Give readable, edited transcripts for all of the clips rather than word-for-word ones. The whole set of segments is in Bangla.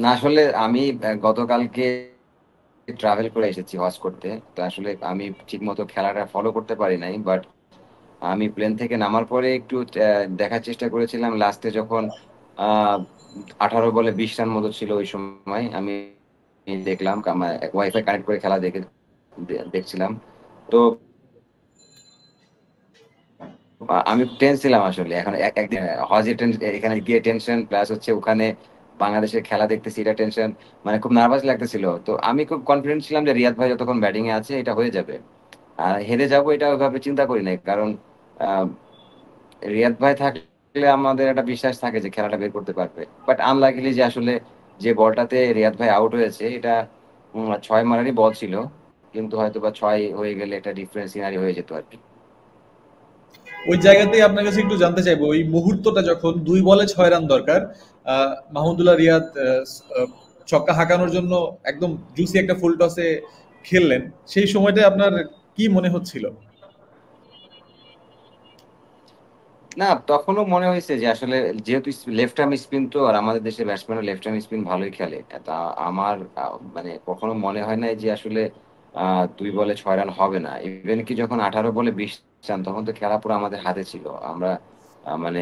না আসলে আমি গতকালকে ট্রাভেল করে এসেছি হজ করতে। তো আসলে আমি ঠিক মতো খেলাটা ফলো করতে পারি নাই, বাট আমি প্লেন থেকে নামার পরে একটু দেখার চেষ্টা করেছিলাম। লাস্টে যখন 18 বলে 20 রান মতো ছিল ওই সময়, আমি দেখলাম আমার ওয়াইফাই কানেক্ট করে খেলা দেখছিলাম। তো আমি টেন্স ছিলাম আসলে। এখন একদিন হজে এখানে গিয়ে টেনশন, প্লাস হচ্ছে ওখানে বাংলাদেশের খেলা দেখতেছি, এটা টেনশন। মানে খুব নার্ভাস লাগতেছিল। তো আমি খুব কনফিডেন্ট ছিলাম যে রিয়াদ ভাই যতক্ষণ ব্যাটিং এ আছে এটা হয়ে যাবে। আর হেরে যাবো এটা ওইভাবে চিন্তা করি নাই, কারণ আহ, রিয়াদ ভাই থাকলে আমাদের একটা বিশ্বাস থাকে যে খেলাটা বের করতে পারবে। বাট আনলাকিলি যে আসলে যে বলটাতে রিয়াদ ভাই আউট হয়েছে এটা 6 মারারই বল ছিল, কিন্তু হয়তো বা 6 হয়ে গেলে একটা ডিফারেন্স সিনারি হয়ে যেত আর কি। ওই জায়গাতেই আপনার কাছে একটু জানতে চাইবো, ওই মুহূর্তটা যখন 2 বলে 6 রান দরকার, মাহমুদুল্লাহ রিয়াদ ছক্কা হাঁকানোর জন্য একদম জুসি একটা ফুল টসে খেললেন, সেই সময়টা আপনার কি মনে হচ্ছিল? না, তখনও মনে হয়েছে যে আসলে যেহেতু লেফট আর্ম স্পিন, তো আর আমাদের দেশে ব্যাটসম্যান লেফট আর্ম স্পিন ভালোই খেলে। তা আমার মানে কখনো মনে হয় নাই যে আসলে 2 বলে 6 রান হবে না। ইভেন কি যখন 18 বলে 20 রান, তখন তো খেলা পুরো আমাদের হাতে ছিল। আমরা মানে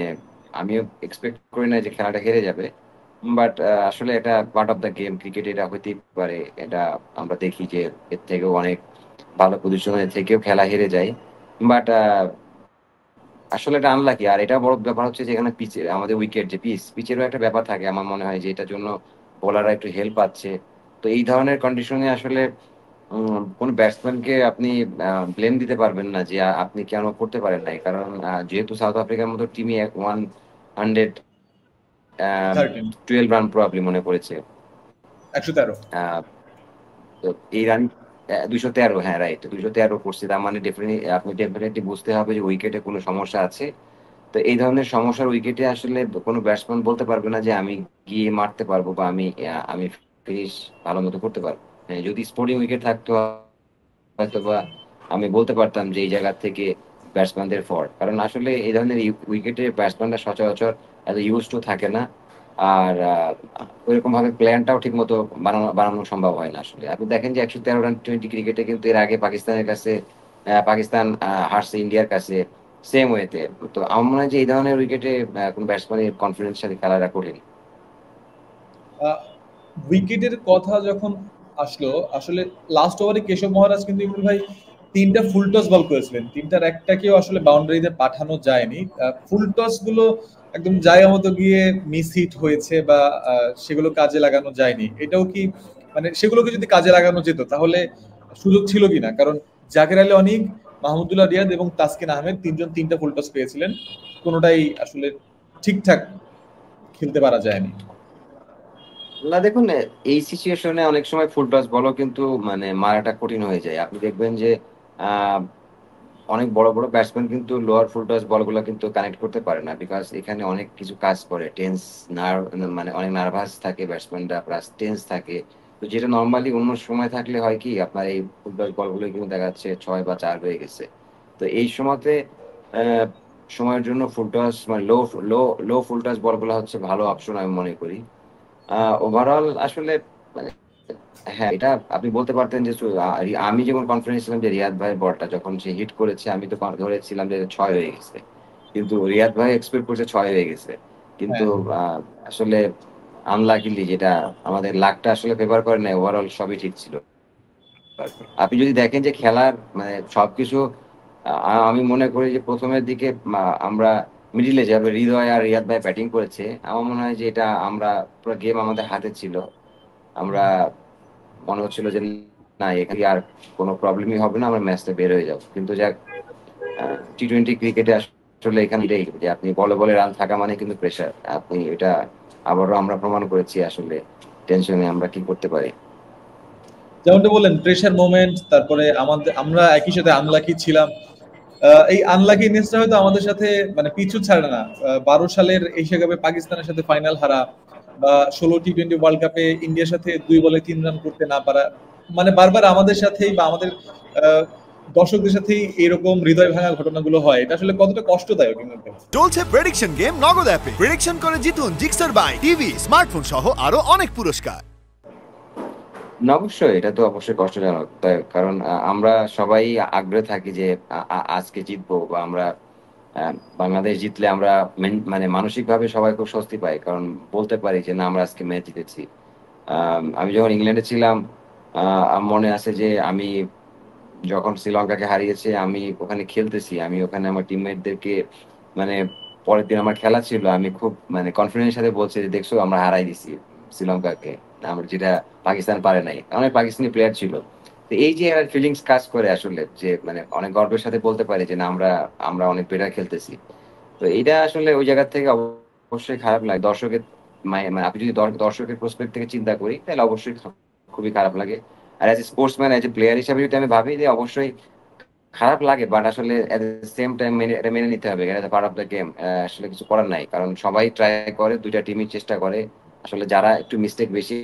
আমিও এক্সপেক্ট করি না যে খেলাটা হেরে যাবে। বাট আসলে এটা part of the game, cricket এটা হইতেই পারে। এটা আমরা দেখি যে এর থেকেও অনেক ভালো পজিশনে থেকেও খেলা হেরে যায়। বাট আসলে এটা আনলাকি। আর এটা বড় ব্যাপার হচ্ছে যে এখানে পিচে আমাদের উইকেট যে পিচেরও একটা ব্যাপার থাকে। আমার মনে হয় যে এটার জন্য বোলাররা একটু হেল্প পাচ্ছে। তো এই ধরনের কন্ডিশনে আসলে কোন ব্যাটসম্যানকে আপনি ব্লেম দিতে পারবেন না যে আপনি কেন করতে পারেন নাই, কারণ যেহেতু সাউথ আফ্রিকার মতো টিমই 13, 112 রান প্রবাবলি মনে পড়েছে। 113। আহ, তো এই রান 213, হ্যাঁ রাইট, 213 করছে। তার মানে আপনি ডেফিনেটলি বুঝতে হবে যে উইকেটে কোনো সমস্যা আছে। তো এই ধরনের সমস্যার উইকেটে আসলে কোনো ব্যাটসম্যান বলতে পারবে না যে আমি গিয়ে মারতে পারবো বা আমি ফিনিশ ভালো মতো করতে পারবো। হ্যাঁ, যদি স্পোর্টিং উইকেট থাকতো হয়তো বা আমি বলতে পারতাম যে এই জায়গা থেকে ব্যাটসম্যানদের ফল্ট, কারণ আসলে এই ধরনের উইকেটে ব্যাটসম্যানরা সচরাচর এত ইউজ টু থাকে না। আর ওইরকম ভাবে প্ল্যানটাও ঠিক মতো বানানো সম্ভব হয় না। আসলে আপনি দেখেন যে 113 রান টোয়েন্টি ক্রিকেটে কিন্তু এর আগে পাকিস্তানের কাছে পাকিস্তান হারছে ইন্ডিয়ার কাছে সেম ওয়েতে। তো আমার মনে হয় যে এই ধরনের উইকেটে কোন ব্যাটসম্যানের কনফিডেন্স সাথে খেলাটা কঠিন। উইকেটের কথা যখন আসলো, আসলে লাস্ট ওভারে কেশব মহারাজ কিন্তু ইমরুল ভাই 3টা ফুল টস বল করেছিলেন, 3টার একটাকেও আসলে বাউন্ডারিতে পাঠানো যায়নি। ফুল টস গুলো একদম জায়গা মতো গিয়ে মিস হিট হয়েছে, বা সেগুলো কাজে লাগানো যায়নি, এটাও কি মানে সেগুলোকে যদি কাজে লাগানো যেত তাহলে সুযোগ ছিল কিনা? কারণ জাকের আলী অনিক, মাহমুদুল্লাহ রিয়াদ এবং তাসকিন আহমেদ 3জন 3টা ফুল টস পেয়েছিলেন, কোনোটাই আসলে ঠিকঠাক খেলতে পারা যায়নি। না দেখুন, এই সিচুয়েশনে অনেক সময় ফুল টস বলও কিন্তু মানে মারাটা কঠিন হয়ে যায়। আপনি দেখবেন যে আহ, অনেক বড় বড় ব্যাটসম্যান কিন্তু লোয়ার ফুল টস বলগুলো কিন্তু কানেক্ট করতে পারে না, বিকজ এখানে অনেক কিছু কাজ করে। মানে অনেক নার্ভাস থাকে ব্যাটসম্যানরা, প্লাস টেন্স থাকে। তো যেটা নর্মালি অন্য সময় থাকলে হয় কি, আপনার এই ফুল টস বলগুলো কিন্তু দেখা যাচ্ছে 6 বা 4 হয়ে গেছে। তো এই সময়তে আহ, সময়ের জন্য ফুল টস মানে লো লো ফুল টস বলগুলো হচ্ছে ভালো অপশন আমি মনে করি। ওভারঅল আসলে মানে হ্যাঁ, এটা আপনি বলতে পারতেন যে আমি যেমন কনফিডেন্স ছিলাম যে রিয়াদ ভাইয়ের বলটা যখন সে হিট করেছে, আমি তো ধরেছিলাম যে 6 হয়ে গেছে। কিন্তু রিয়াদ ভাই এক্সপেক্ট করছে 6 হয়ে গেছে। কিন্তু হ্যাঁ। আহ, আসলে আনলাকিলি যেটা আমাদের লাকটা আসলে ফেভার করে না, ওভারঅল সবই ঠিক ছিল আর কি। আপনি যদি দেখেন যে খেলার মানে সবকিছু আমি মনে করি যে প্রথমের দিকে আমরা মিডিলে যাবে, হৃদয় আর রিয়াদ ভাই ব্যাটিং করেছে। আমার মনে হয় যে এটা আমরা পুরো গেম আমাদের হাতে ছিল। আমরা মনে হচ্ছিল যে না, এখানে আর কোনো প্রবলেমই হবে না, আমরা ম্যাচটা বের হয়ে যাবো। কিন্তু যাক, টি-20 ক্রিকেটে আসলে এখানে এটাই যে আপনি বলে বলে রান থাকা মানে কিন্তু প্রেশার। আপনি এটা আবারও আমরা প্রমাণ করেছি আসলে টেনশনে আমরা কি করতে পারি। যেমনটা বললেন, প্রেশার মোমেন্ট, তারপরে আমাদের আমরা একই সাথে আনলাকি ছিলাম। এই আনলাকিনেসটা হয়তো আমাদের সাথে মানে পিছু ছাড়ে না। 12 সালের এশিয়া কাপে পাকিস্তানের সাথে ফাইনাল হারা, বা 16 টি20 ওয়ার্ল্ড কাপে ইন্ডিয়ার সাথে 2 বলে 3 রান করতে না পারা, মানে বারবার আমাদের সাথেই বা আমাদের দর্শকদের সাথেই এরকম হৃদয় ভাঙা ঘটনাগুলো হয়, এটা আসলে কতটা কষ্টদায়ক ইমরান ভাই? চলছে প্রেডিকশন গেম নগদ অ্যাপে। প্রেডিকশন করে জিতুন জিক্সার বাইক, টিভি, স্মার্টফোন সহ আরো অনেক পুরস্কার। না, অবশ্যই এটা তো অবশ্যই কষ্টজনক। কারণ আমরা সবাই আগ্রহে থাকি যে আজকে জিতবো বা আমরা আ বাংলাদেশ জিতলে আমরা মানে মানসিকভাবে সবাই খুব স্বস্তি পাই। কারণ বলতে পারি যে না আমরা আজকে ম্যাচ জিতেছি। আমি যখন ইংল্যান্ডে ছিলাম আ আমার মনে আছে যে আমি যখন শ্রীলঙ্কাকে হারিয়েছে আমি ওখানে খেলতেছি। আমি ওখানে আমার টিমমেটদেরকে মানে পরের দিন আমার খেলা ছিল। আমি খুব মানে কনফিডেন্স এর সাথে বলছি যে, "দেখছো আমরা হারাই দিছি শ্রীলঙ্কাকে। আমরা যেটা পাকিস্তান পারে নাই।" অনেক পাকিস্তানি প্লেয়ার ছিল। তো এই যে একটা ফিলিংস কাজ করে আসলে যে মানে অনেক গর্বের সাথে বলতে পারি যে, "না আমরা অনেক বেটার খেলতেছি।" তো এইটা আসলে ওই জায়গা থেকে অবশ্যই খারাপ লাগে। দর্শকের মানে আপনি যদি দর্শকের প্রসপেক্ট থেকে চিন্তা করি তাহলে অবশ্যই খুবই খারাপ লাগে। আর as a sportsman, as a player হিসেবে যদি আমি ভাবি যে অবশ্যই খারাপ লাগে বাট আসলে এট দ্য সেম টাইম এটা মেনে নিতে হবে। এটা পার্ট অফ দ্য গেম। আসলে কিছু করার নাই। কারণ সবাই ট্রাই করে, ২ টা টিমই চেষ্টা করে। আসলে যারা একটু মিস্টেক বেশি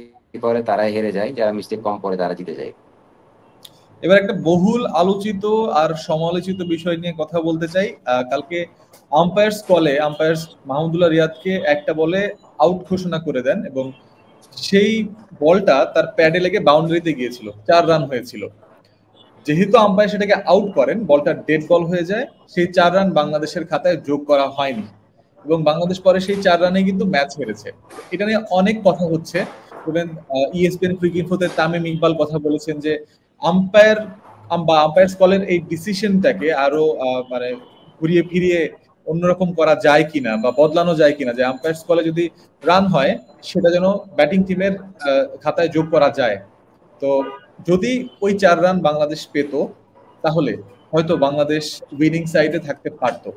করে তারাই হেরে যায়। যারা মিস্টেক কম করে তারা জিতে যায়। এবার একটা বহুল আলোচিত আর সমালোচিত বিষয় নিয়ে কথা বলতে চাই। কালকে আম্পায়ার্স কলে আম্পায়ার্স মাহমুদুল্লাহ রিয়াদকে একটা বলে আউট ঘোষণা করে দেন, এবং সেই বলটা তার প্যাডে লেগে বাউন্ডারিতে গিয়েছিল, ৪ রান হয়েছিল। যেহেতু আম্পায়ার সেটাকে আউট করেন, বলটা ডেড বল হয়ে যায়, সেই ৪ রান বাংলাদেশের খাতায় যোগ করা হয়নি, এবং বাংলাদেশ পরে সেই ৪ রানে কিন্তু ম্যাচ হেরেছে। এটা নিয়ে অনেক কথা হচ্ছে। ইভেন ইএসপিএন ক্রিক ইনফোতে তামিম ইকবাল কথা বলেছেন যে আম্পায়ার বা আম্পায়ার্স কলের এই ডিসিশনটাকে আরো মানে ঘুরিয়ে ফিরিয়ে অন্যরকম করা যায় কিনা বা বদলানো যায় কিনা, যে আম্পায়ার্স কলে যদি রান হয় সেটা যেন ব্যাটিং টিমের খাতায় যোগ করা যায়। তো যদি ওই ৪ রান বাংলাদেশ পেত, তাহলে হয়তো বাংলাদেশ উইনিং সাইডে থাকতে পারতো।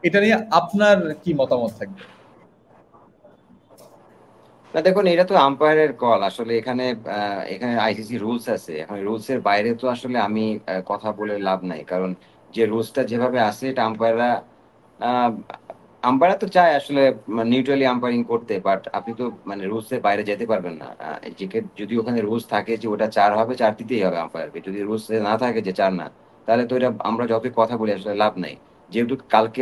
এটা নিয়ে আপনার কি মতামত থাকবে? না দেখুন এটা তো আম্পায়ারের কল। আসলে এখানে আইসিসি রুলস আছে। এখন রুলস এর বাইরে তো আসলে আমি কথা বলে লাভ নাই। কারণ যে রুলসটা যেভাবে আছে এটা আ আম্পায়াররা তো চায় আসলে নিউট্রালি আম্পায়ারিং করতে। বাট আপনি তো মানে রুলস এর বাইরে যেতে পারবেন না। যদি ওখানে রুলস থাকে যে ওটা ৪ হবে, ৪ দিতেই হবে আম্পায়ারকে। যদি রুলস এ না থাকে যে ৪ না, তাহলে তো এটা আমরা যতই কথা বলি আসলে লাভ নাই। যেহেতু কালকে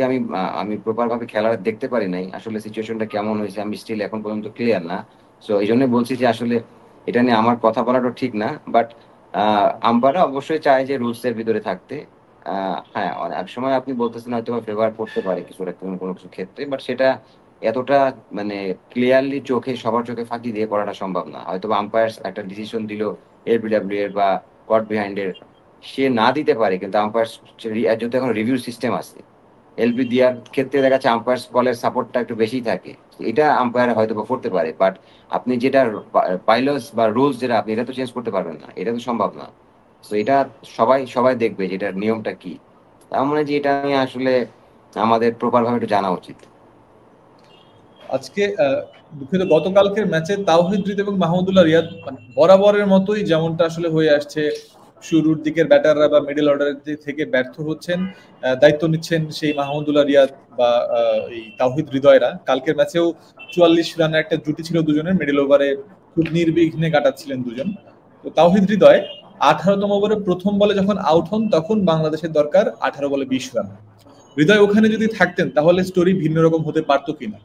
আমি প্রপার ভাবে খেলা দেখতে পারি নাই। আসলে সিচুয়েশনটা কেমন হয়েছে আমি স্টিল এখন পর্যন্ত ক্লিয়ার না। সো এইজন্যই বলছি যে আসলে এটা নিয়ে আমার কথা বলাটা ঠিক না। বাট আ আম্পায়াররা অবশ্যই চায় যে রুলস এর ভিতরে থাকতে। আ হ্যাঁ, এক সময় আপনি বলতেছেন হয়তোবা ফেভার করতে পারে কিছুটা কোনো কিছু ক্ষেত্রে। বাট সেটা এতটা মানে ক্লিয়ারলি সবার চোখে ফাঁকি দিয়ে করাটা সম্ভব না। হয়তোবা আম্পায়ার্স একটা ডিসিশন দিল এলবিডব্লিউ এর বা কট বিহাইন্ড এর, সে না দিতে পারে কিন্তু আম্পায়ার্স যেহেতু এখন রিভিউ সিস্টেম আছে। এলবি দেওয়ার ক্ষেত্রে দেখা যাচ্ছে আম্পায়ার্স কলের সাপোর্টটা একটু বেশিই থাকে। এটা আম্পায়ার হয়তোবা করতে পারে। বাট আপনি যেটা বাইলস বা রুলস যেটা আপনি এটা তো চেঞ্জ করতে পারবেন না। এটা তো সম্ভব না। সো এটা সবাই দেখবে যে এটার নিয়মটা কি। আমার মনে হয় যে এটা নিয়ে আসলে আমাদের প্রপার ভাবে একটু জানা উচিত। আজকে দুঃখিত, গতকালকের ম্যাচে তাওহিদ হৃদ এবং মাহমুদুল্লাহ রিয়াদ মানে বরাবরের মতোই যেমনটা আসলে হয়ে আসছে, শুরুর দিকের ব্যাটাররা বা মিডল অর্ডার থেকে ব্যর্থ হচ্ছেন, দায়িত্ব নিচ্ছেন সেই মাহমুদুল্লাহ রিয়াদ বা এই তাওহিদ হৃদয়রা। কালকের ম্যাচেও ৪৪ রানের একটা জুটি ছিল দুজনের, মিডল ওভারে খুব নির্বিঘ্নে কাটাচ্ছিলেন দুজন। তো তাওহিদ হৃদয় ১৮তম ওভারে প্রথম বলে যখন আউট হন, তখন বাংলাদেশের দরকার ১৮ বলে ২০ রান। হৃদয় ওখানে যদি থাকতেন তাহলে স্টোরি ভিন্ন রকম হতে পারতো কিনা?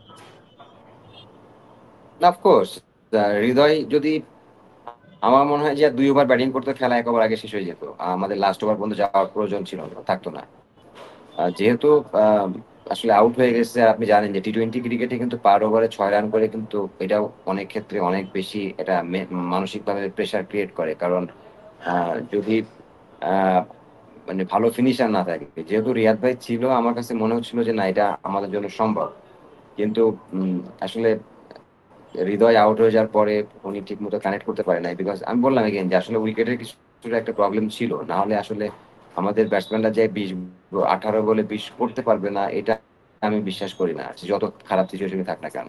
না অফকোর্স হৃদয় যদি আমার মনে হয় যে ২ ওভার ব্যাটিং করতো খেলা ১ ওভার আগে শেষ হয়ে যেত। আমাদের লাস্ট ওভার পর্যন্ত যাওয়ার প্রয়োজন ছিল না, থাকতো না। যেহেতু আ আসলে আউট হয়ে গেছে আর আপনি জানেন যে টি-টোয়েন্টি ক্রিকেটে কিন্তু পার ওভারে ৬ রান করে কিন্তু এটাও অনেক ক্ষেত্রে অনেক বেশি এটা মানসিকভাবে প্রেশার ক্রিয়েট করে। কারণ আ যদি আ মানে ভালো ফিনিশার না থাকে। যেহেতু রিয়াদ ভাই ছিল আমার কাছে মনে হচ্ছিল যে না এটা আমাদের জন্য সম্ভব। কিন্তু আসলে হৃদয় আউট হয়ে যাওয়ার পরে উনি ঠিকমতো কানেক্ট করতে পারে নাই। বিকজ আমি বললাম এগেইন যে আসলে উইকেটের কিছুটা একটা প্রবলেম ছিল। না হলে আসলে আমাদের ব্যাটসম্যানরা যে ১৮ বলে ২০ করতে পারবে না এটা আমি বিশ্বাস করি না। যত খারাপ সিচুয়েশন এ থাক না কেন।